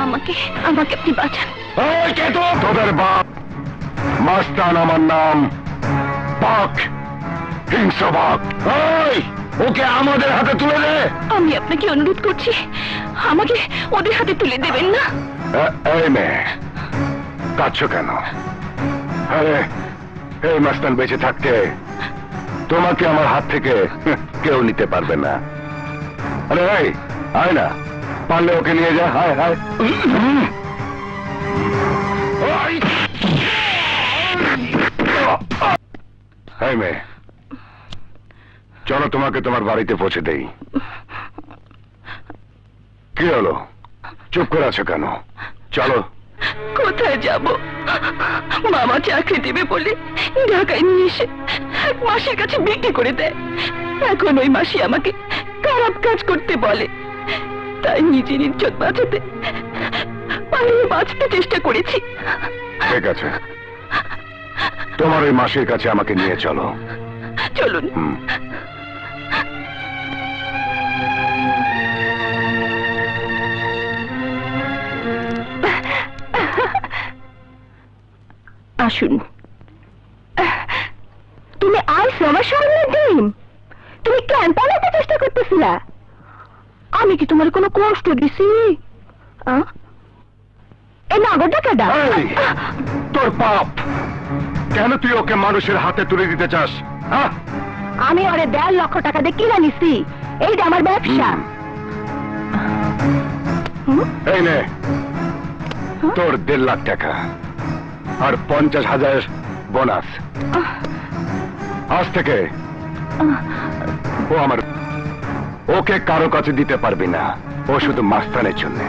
আমাকে আমাকে আপনি বাঁচান। এই কে তো? তোদের বাপ মাস্তান, আমার নাম বাঘ, হিংস্র বাঘ। এই ওকে আমাদের হাতে তুলে দে। আমি আপনাকে অনুরোধ করছি, আমাকে ওদের হাতে তুলে দেবেন না। এই মেয়ে, কাঁদছো কেন? আরে এই মাস্তান বেঁচে থাকতে তোমাকে আমার হাত থেকে কেউ নিতে পারবে না। আরে এই আয় না, পারলে ওকে নিয়ে যা। হায় হায়। এই মেয়ে, চলো তোমাকে তোমার বাড়িতে পৌঁছে দেই। কি হলো, চুপ করে আছো কেন? চলো। কোথায় যাব? মামা চাকরি দেবে বলে ঢাকায় নিয়ে এসে এক মাসির কাছে বিক্রি করে দেয়। এখন ওই মাসি আমাকে খারাপ কাজ করতে বলে, তাই নিজের ইজ্জত বাঁচাতে পালিয়ে বাঁচতে চেষ্টা করেছি। ঠিক আছে, তোমার ওই মাসির কাছে আমাকে নিয়ে চলো। চলুন। আসুন। তুমি আজ আমার সামনে দিন, তুমি কেন পালাতে চেষ্টা করতেছিলা? আমি কি তোমার কোনো কষ্ট দিছি? এই নাগরটা কেডা? তোর পাপ। কেন তুই ওকে মানুষের হাতে তুলে দিতে চাস? আমি ওরে 1.5 লক্ষ টাকা দিয়ে কিনে নিছি, এইটা আমার ব্যবসা। এই নে তোর 1.5 লাখ টাকা আর 50,000 বোনাস। আজ থেকে ও আমার, ওকে কারো কাছে দিতে পারবি না, ও শুধু মাস্তানের জন্য।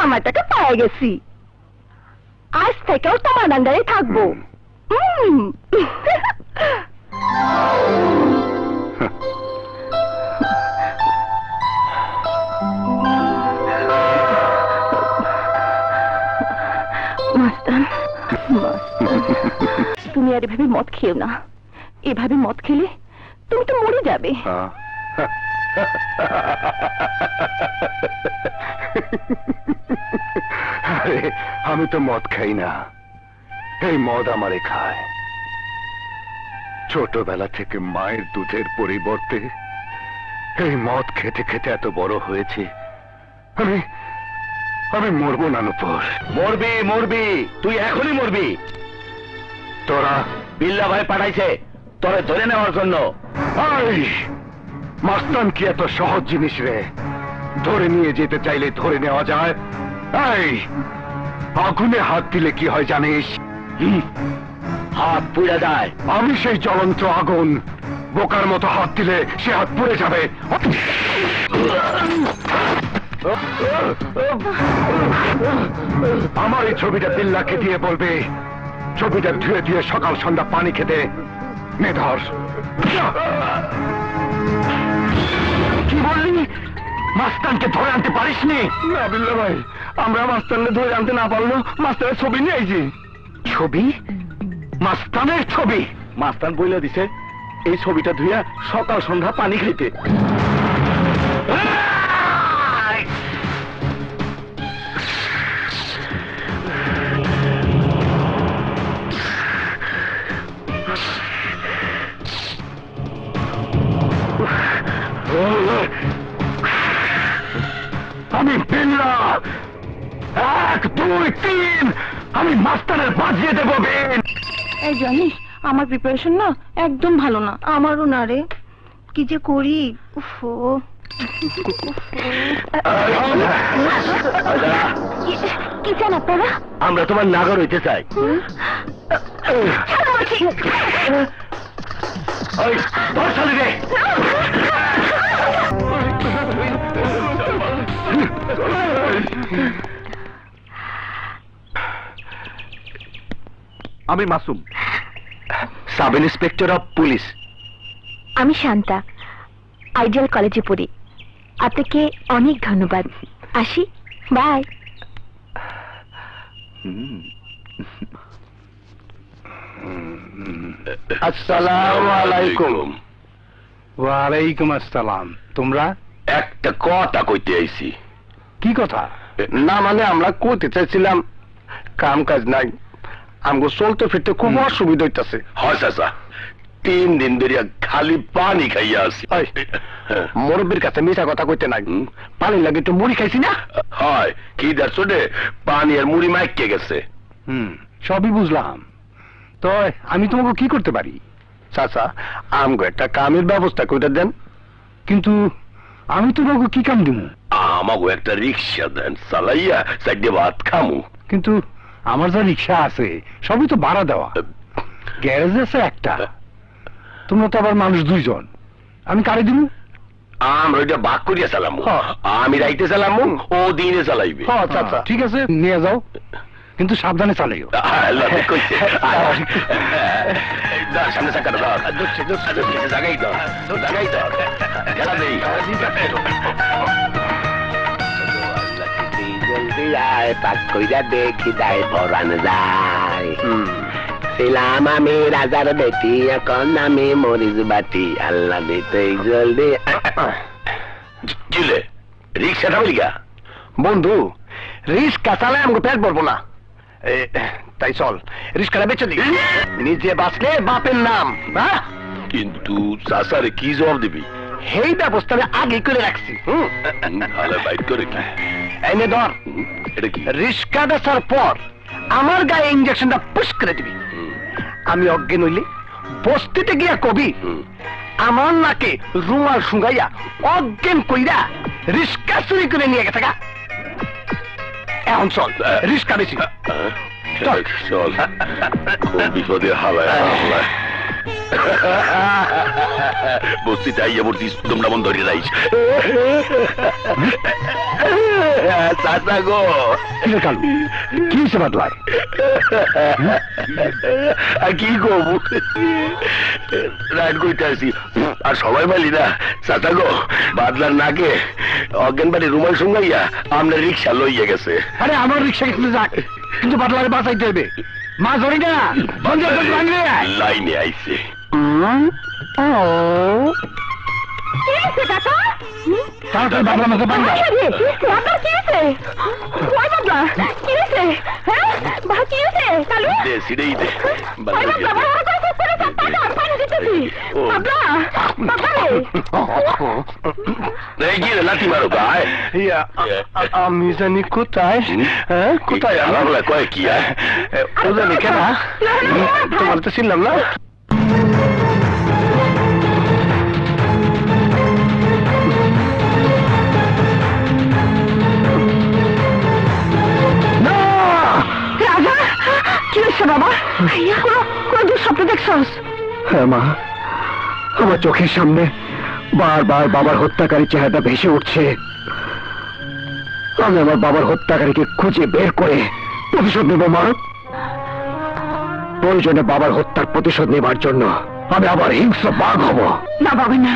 আমার টাকা পেয়ে গেছি, আজ থেকেও তোমার আন্ডারে থাকবো। তুমি আর এভাবে মদ খেও না, এভাবে মদ খেলে তুমি তো মরে যাবে। আরে আমি তো মদ খাই না, এই মদ আমারে খায়। ছোটবেলা থেকে মায়ের দুধের পরিবর্তে এই মদ খেতে খেতে এত বড় হয়েছে। আমি আমি মরবো না নূপুর। মরবি মরবি, তুই এখনই মরবি। তোরা বিল্লা ভাই পাঠাইছে তোরে ধরে নেওয়ার জন্য। মাস্তান কি এত সহজ জিনিস রে? ধরে নিয়ে যেতে চাইলে ধরে নেওয়া যায়? এই আগুনে হাত দিলে কি হয় জানিস? হাত পুড়ে যায়। আমি সেই জ্বলন্ত আগুন, বোকার মতো হাত দিলে সে হাত পুড়ে যাবে। আমার এই ছবিটা বিল্লাকে দিয়ে বলবে, ছবিটা ধুয়ে ধুয়ে সকাল সন্ধ্যা পানি খেতে নে ধর। কি বললি? মাস্তানকে ধরে আনতে পারিসনি? না বিল্লা ভাই, আমরা মাস্তানকে ধরে আনতে না পারলো মাস্তানের ছবি নিয়ে আইছি। ছবি? মাস্তানের ছবি? মাস্তান বইলা দিছে এই ছবিটা ধুইয়া সকাল সন্ধ্যা পানি খাইতে। আমি বিল্লা, 1 2 3 আমি মাস্তানের বাজিয়ে দেবো বেন। এই জানিস আমার প্রিপারেশন না একদম ভালো না। আমারও না রে, কি যে করি। কি চান আপনারা? আমরা তোমার নাগর হইতে চাই। আমি Masum, sub inspector of police. আমি শান্তা, আইডিয়াল কলেজে পড়ি। আপনাকে অনেক ধন্যবাদ। আসি, বাই। আসসালামু আলাইকুম। ওয়ালাইকুম আসসালাম। তোমরা একটা কথা কইতে আইছি। কি কথা? না মানে আমরা কইতে চাইছিলাম কাম কাজ নাই, আমগো চলতে ফিরতে খুব অসুবিধা হইতাছে। হয় চাচা, 3 দিন ধরে খালি পানি খাইয়া আছি। মুরব্বীর কাছে মিছা কথা কইতে নাই, পানি লাগে একটু মুড়ি খাইছি না। হয় কি দেখছো রে, পানি আর মুড়ি মাইকে গেছে। সবই বুঝলাম, তো আমি তোমাকে কি করতে পারি? চাচা, আমগো একটা কামের ব্যবস্থা কইরা দেন। কিন্তু আমি তোমাকে কি কাম দিব? আমাগো একটা রিক্সা দেন, চালাইয়া সাইডে ভাত খামু। কিন্তু আমার যা রিক্সা আছে সবই তো ভাড়া দেওয়া, গ্যারেজ আছে একটা, তোমরা তো আবার মানুষ 2 জন, আমি কারে দিব? আমরা ওইটা ভাগ করিয়া চালামু। আমি রাইতে চালামু, ও দিনে চালাইবে। আচ্ছা ঠিক আছে, নিয়ে যাও, কিন্তু সাবধানে চালাইও। সামনে চাকাটা দাও, জাগাই দাও, জাগাই দাও, খেলা দেই। জলদি আয়, পাক কইরা দেখি যায় পরান যায়। ছিলাম আমি রাজার বেটি, এখন আমি মরিচ বাটি, আল্লাহ দিতে জলদি। কিলে রিক্সাটা বলিগা বন্ধু, রিক্সা চালায় আমাকে পেট ভরবো না, তাই চল রিক্সাটা বেচে দিই, নিজে বাঁচলে বাপের নাম। কিন্তু চাচারে কি জবাব দিবি? এই ব্যবস্থা আমি আগে করে রাখছি। বাইট করে কি এনে ধর, এটা কি? রিক্সা বেচার পর আমার গায়ে ইঞ্জেকশনটা পুশ করে দিবি, আমি অজ্ঞান হইলে বস্তিতে গিয়া কবি আমার নাকে রুমাল শুঙ্গাইয়া অজ্ঞান কইরা রিক্সা চুরি করে নিয়ে গেছে। এখন চল রিক্সা বেশি চল, বিপদে হালায় হালায় বস্তিতে আইয়া পড়ছিস, তোমরা মন ধরে যাইস। চাচা গো, কি হয়েছে বাদলায়? কি করবো, রাইড করতে আসি আর সবাই বলি না। চাচা গো, বাদলার নাকে অজ্ঞান বাড়ি রুমাল সঙ্গাইয়া আমরা রিক্সা লইয়া গেছে। আরে আমার রিক্সা গেছিল যাক, কিন্তু বাদলারে বাঁচাইতে হবে। মা ধরি না, লাইনে আইছে। তাড়াতাড়ি বাবলা মাথা বান্ধা। লাঠি মারো গায়ে। আমি জানি কোথায়, কোথায় কয় কি ও জানি কেন, তোমার তো চিনলাম না। কি হয়েছে বাবা? কোন দুঃস্বপ্ন দেখছস? হ্যাঁ মা, আমার চোখের সামনে বারবার বাবার হত্যাকারী চেহারাটা ভেসে উঠছে। আমি আমার বাবার হত্যাকারীকে খুঁজে বের করে প্রতিশোধ নেব মা। প্রয়োজনে বাবার হত্যার প্রতিশোধ নেবার জন্য আমি আবার হিংস্র বাঘ হব। না বাবা না,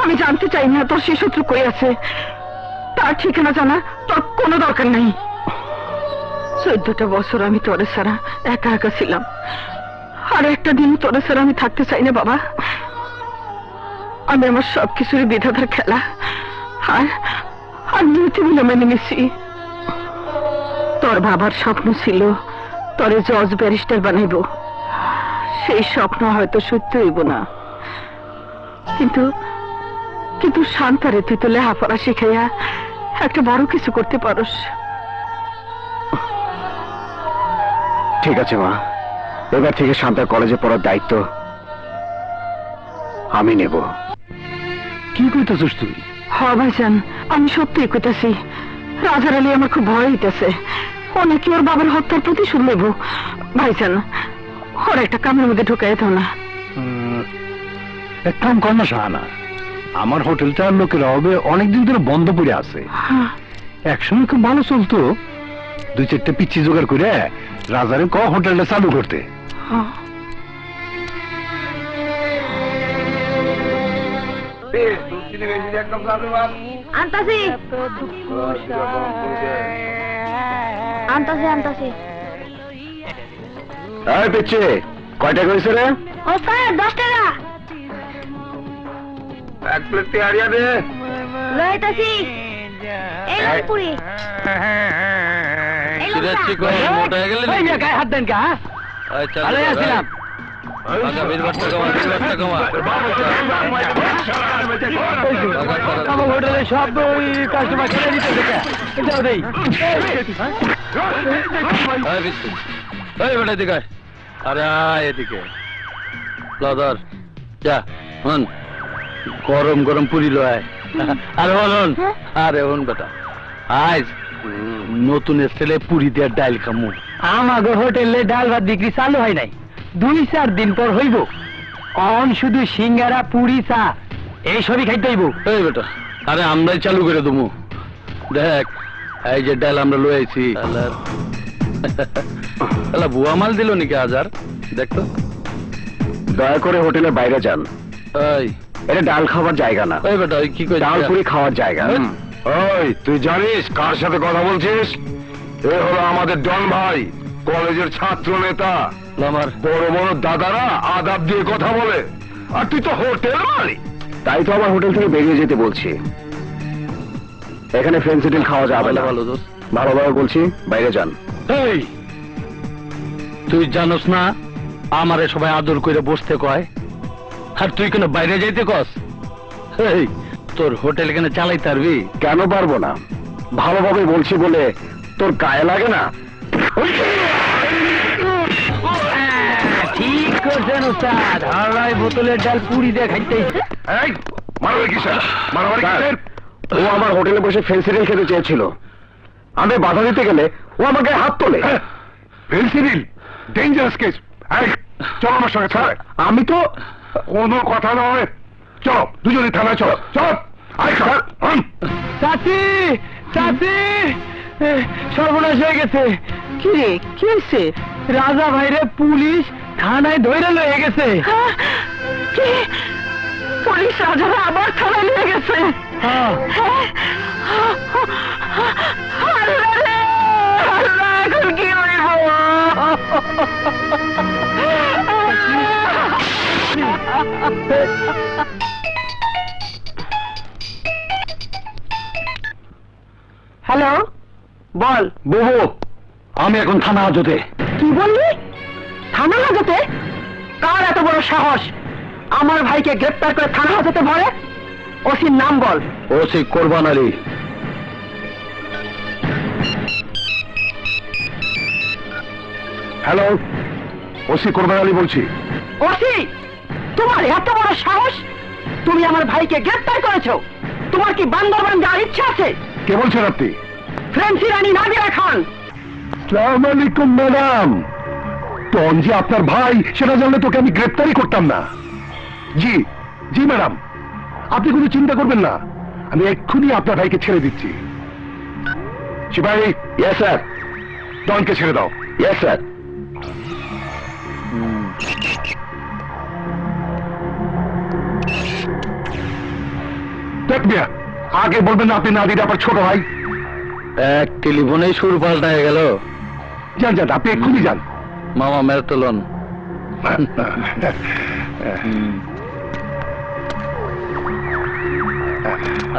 আমি জানতে চাই না তোর সে শত্রু কই আছে, তার ঠিকানা জানা তোর কোনো দরকার নেই। 14টা বছর আমি তোরে ছাড়া একা একা ছিলাম, আর একটা দিন তোরে ছাড়া আমি থাকতে চাই না বাবা। আমি আমার সবকিছুরই বিধাতার খেলা আর নিয়তি বলে মেনে নিছি। তোর বাবার স্বপ্ন ছিল তোরে জজ ব্যারিস্টার বানাইব, সেই স্বপ্ন হয়তো সত্যি হইব না, কিন্তু শান্তারে তুই তো লেখাপড়া শিখাইয়া একটা বড় কিছু করতে পারস। ঠিক আছে মা, এবার থেকে শান্তার কলেজে পড়ার দায়িত্ব আমি নেব। কি কইতেছিস তুই? হ্যাঁ ভাইজান, আমি সত্যি কইতাছি। রাজার আলী আমার খুব ভয় হইতেছে, ও নাকি ওর বাবার হত্যার প্রতিশোধ নেব। ভাইজান, ওর একটা কামের মধ্যে ঢুকাই দাও না। এক কাম কর না শাহানা, আমার হোটেলটার লোকের অভাবে অনেকদিন ধরে বন্ধ পড়ে আছে। একসময় খুব ভালো চলতো, 2-4টা পিচ্ছি জোগাড় করে রাজারে ক হোটেলটা চালু করতে। পিচ্ছি কয়টা কইছে রে? ও স্যার 10 টাকা। এক প্লেট তেহারিয়া দে। লইতাছি এই লই পুরি এই লই মোটা হয়ে গেলে এই যে গায়ে হাত দেন কা ভালোই আছিলাম আমার হোটেলে সব ওই কাস্টমার খেলে দিতে এটাও দেই এদিকে আরে এদিকে লাদার যা হন গরম গরম পুরি লয় আরে হন আরে হন বেটা আজ নতুন স্টাইলে পুরি দিয়ে ডাল খামু। আমাগো হোটেলে ডাল ভাত বিক্রি চালু হয় নাই, 2-4 দিন পর হইব। অন শুধু সিঙ্গারা পুরি চা এই সবই খাইতে হইব। এই বেটা আরে আমরাই চালু করে দেবো। দেখ এই যে ডাল আমরা লই আইছি বুয়া মাল দিল নাকি আজার দেখ তো। দয়া করে হোটেলের বাইরে যান, এই এটা ডাল খাওয়ার জায়গা না, ওই বেটা ওই কি কই ডাল পুরি খাওয়ার জায়গা। ওই তুই জানিস কার সাথে কথা বলছিস? এ হলো আমাদের ডন ভাই, কলেজের ছাত্র নেতা। আমার বড় বড় দাদারা আদাব দিয়ে কথা বলে, আর তুই তো হোটেল মালিক। তাই তো আমার হোটেল থেকে বেরিয়ে যেতে বলছি। এখানে ফ্রেন্ডস হোটেল খাওয়া যাবে না। ভালো দোস্ত ভালোভাবে বলছি, বাইরে যান। এই তুই জানোস না আমারে সবাই আদর করে বসতে কয়, আর তুই কেন বাইরে যাইতে কস? এই তোর হোটেল কেন চালাইতে পারবি? কেন পারবো না? ভালোভাবে বলছি বলে তোর গায়ে লাগে না? ঠিক করছেন ওস্তাদ, হাওড়ায় বোতলের ডাল পুরি দিয়ে খাইতে ইচ্ছে। এই মারামারি কিসের? মারামারি কিসের? ও আমার হোটেলে বসে ফেন্সিডিল খেতে চেয়েছিল, আমি বাধা দিতে গেলে ও আমার গায়ে হাত তোলে। Phensedyl dangerous case. চলো আমার সঙ্গে। স্যার আমি তো কোনো কথা নয়, চলো দুজনে থানায় চলো। চলো চাচি চাচি সর্বনাশ হয়ে গেছে। কি রে, কি হয়েছে? রাজা ভাইরে পুলিশ থানায় ধরে লয়ে গেছে। কি? পুলিশ রাজারা আবার থানায় নিয়ে গেছে? হ্যাঁ। আল্লাহ রে, আল্লাহ, এখন কি হইব? হ্যালো, বল। বুবু আমি এখন থানা হাজতে। কি বললি? থানা হাজতে? কার এত বড় সাহস আমার ভাইকে গ্রেপ্তার করে থানা হাজতে ভরে? ওসির নাম বল। ওসি কোরবান আলী। হ্যালো, ওসি কোরবান আলী বলছি। ওসি, তোমার এত বড় সাহস? তুমি আমার ভাইকে গ্রেপ্তার করেছো? তোমার কি বান্দরবান যাওয়ার ইচ্ছা আছে? কে বলছেন আপনি? ফ্রেন্সি রানী নাদিরা খান। আসসালামু আলাইকুম ম্যাডাম। টন যে আপনার ভাই সেটা জানলে তোকে আমি গ্রেপ্তারই করতাম না। জি জি ম্যাডাম, আপনি কোনো চিন্তা করবেন না, আমি এক্ষুনি আপনার ভাইকে ছেড়ে দিচ্ছি। সিপাহী। Yes sir. টনকে ছেড়ে দাও। Yes sir. দেখ মিয়া, আগে বলবেন না আপনি নাদির আপনার ছোট ভাই? এক টেলিফোনেই সুর পাল্টায় গেল। যান যান, আপনি এক্ষুনি যান। মামা মেরে তোলন।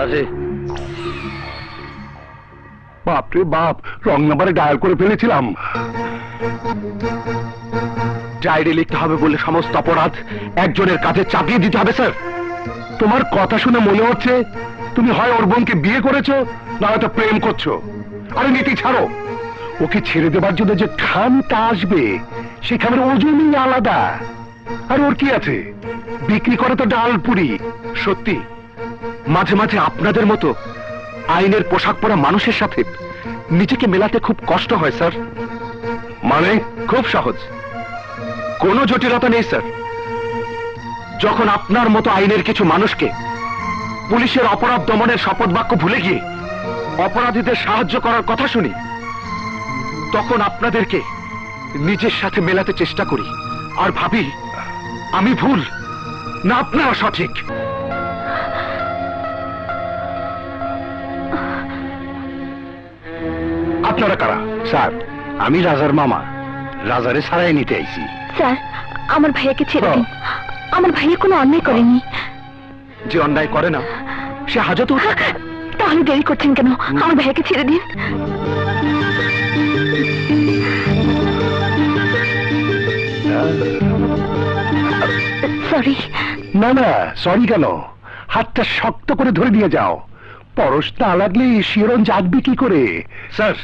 আসি। বাপরে বাপ, রং নাম্বারে ডায়াল করে ফেলেছিলাম। ডায়েরি লিখতে হবে বলে সমস্ত অপরাধ একজনের কাছে চাপিয়ে দিতে হবে স্যার। তোমার কথা শুনে মনে হচ্ছে তুমি হয় ওর বোনকে বিয়ে করেছো, না হয়তো প্রেম করছো। আরে নীতি ছাড়ো, ওকে ছেড়ে দেবার জন্য যে খামটা আসবে সেখানের ওজনই আলাদা। আর ওর কি আছে, বিক্রি করে তো ডাল পুরি। সত্যি মাঝে মাঝে আপনাদের মতো আইনের পোশাক পরা মানুষের সাথে নিজেকে মেলাতে খুব কষ্ট হয় স্যার। মানে খুব সহজ, কোনো জটিলতা নেই স্যার। যখন আপনার মতো আইনের কিছু মানুষকে পুলিশের অপরাধ দমনের শপথ বাক্য ভুলে গিয়ে অপরাধীদের সাহায্য করার কথা শুনি, তখন আপনাদেরকে নিজের সাথে মেলাতে চেষ্টা করি আর ভাবি আমি ভুল না আপনারা সঠিক। আপনারা কারা? স্যার আমি রাজার মামা, রাজারে ছাড়াই নিতে আইছি। স্যার আমার ভাইয়াকে ছেড়ে দিন, আমার ভাইয়া কোনো অন্যায় করেনি। যে অন্যায় করে না সে হাজতেও থাকে না। তাহলে দেরি করছেন কেন? আমার ভাইকে ছেড়ে দিন। সরি। না না, সরি কেন? হাতটা শক্ত করে ধরে দিয়ে যাও। পরশ না লাগলে শিরন জাগবে কি করে? স্যার,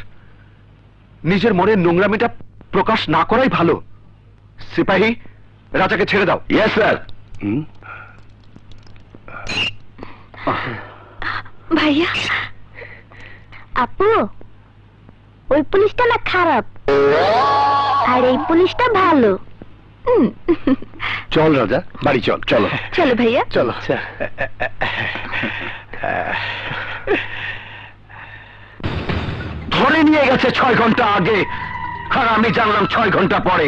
নিজের মনের নোংরামিটা প্রকাশ না করাই ভালো। সিপাহী, রাজাকে ছেড়ে দাও। Yes sir. ভাইয়া, আপু, ওই পুলিশটা না খারাপ, আর এই পুলিশটা ভালো। চল রাজা, বাড়ি চল। চলো চলো ভাইয়া। চলো। ধরে নিয়ে গেছে 6 ঘন্টা আগে, আর আমি জানলাম 6 ঘন্টা পরে।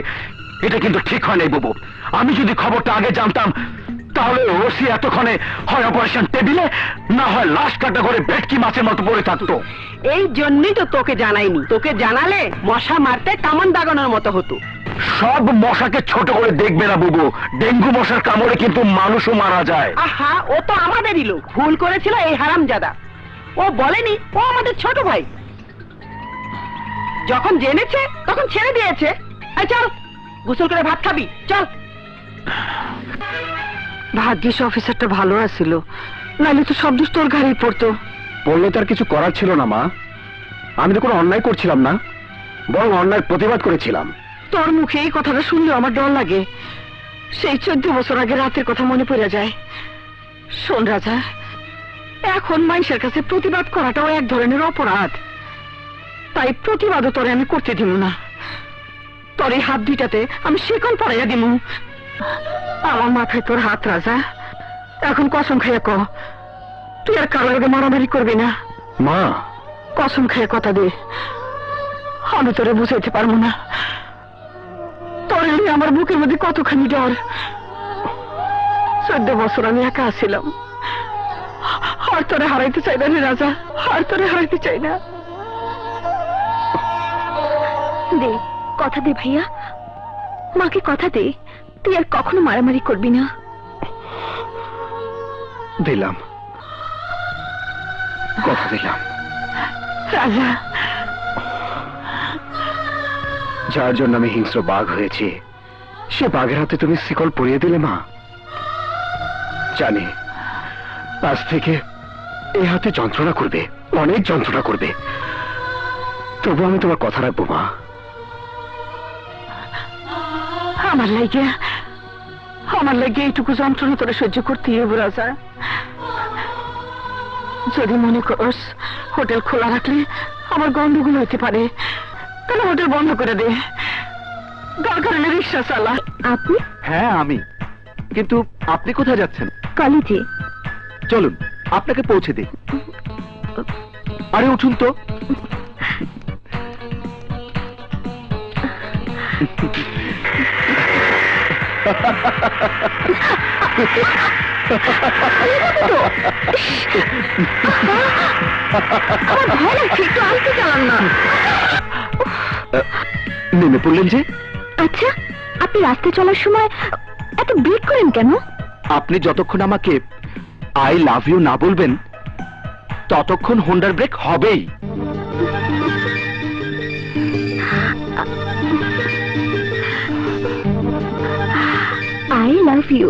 এটা কিন্তু ঠিক হয় নাই বুবু। আমি যদি খবরটা আগে জানতাম তাহলে ওসি এতক্ষণে হয় অপারেশন টেবিলে, না হয় লাশ কাটা করে ভেটকি মাছের মতো পড়ে থাকতো। এই জন্যই তো তোকে জানাইনি। তোকে জানালে মশা মারতে কামান দাগানোর মতো হতো। সব মশাকে ছোট করে দেখবে না বুবু। ডেঙ্গু মশার কামড়ে কিন্তু মানুষও মারা যায়। আহা, ও তো আমাদেরই লোক। ভুল করেছিল এই হারামজাদা। ও বলেনি ও আমাদের ছোট ভাই। যখন জেনেছে তখন ছেড়ে দিয়েছে। এই চল, গোসল করে ভাত খাবি, চল। ভাগ্যিস অফিসারটা ভালো আছিল, নাহলে তো সব দোষ তোর ঘাড়েই পড়তো। বললে তার কিছু করার ছিল না মা। আমি তো কোনো অন্যায় করছিলাম না, বরং অন্যায় প্রতিবাদ করেছিলাম। তোর মুখে এই কথাটা শুনলে আমার ডর লাগে। সেই 14 বছর আগে রাতের কথা মনে পড়ে যায়। শোন রাজা, এখন মানুষের কাছে প্রতিবাদ করাটাও এক ধরনের অপরাধ। তাই প্রতিবাদও তোরে আমি করতে দিব না। তোর এই হাত দুইটাতে আমি শিকল পরাইয়া দিব। আমার মাথায় তোর হাত রাজা। এখন কসম খাইয়া ক, তুই আর কারোর লগে মারামারি করবি না। মা, কসম খাইয়া কথা দে। আমি তোরে বুঝাইতে পারবো না তোর আমার বুকের মধ্যে কতখানি ডর। 14 বছর আমি একা ছিলাম। আর তোরে হারাইতে চাই না রে রাজা, আর তোরে হারাইতে চাই না। দে, কথা দে ভাইয়া, মাকে কথা দে, তুই আর কখনো মারামারি করবি না। দিলাম, কথা দিলাম। রাজা, যার জন্য আমি হিংস্র বাঘ হয়েছি, সে বাঘের হাতে তুমি শিকল পরিয়ে দিলে মা। জানি আজ থেকে এই হাতে যন্ত্রণা করবে, অনেক যন্ত্রণা করবে, তবু আমি তোমার কথা রাখবো মা। আমার লাগে এইটুকু যন্ত্রণা তোরে সহ্য করতে হবে রাজা। যদি মনে করস হোটেল খোলা রাখলে আমার গন্ডগোল হইতে পারে, তাহলে হোটেল বন্ধ করে দে। দরকার হলে রিক্সা চালা। আপনি? হ্যাঁ আমি। কিন্তু আপনি কোথায় যাচ্ছেন? কলেজে। চলুন আপনাকে পৌঁছে দিই। আরে উঠুন তো। নেমে পড়লেন যে? আচ্ছা, আপনি রাস্তায় চলার সময় এত ব্রেক করেন কেন? আপনি যতক্ষণ আমাকে আই লাভ ইউ না বলবেন ততক্ষণ হোন্ডার ব্রেক হবেই। I love you.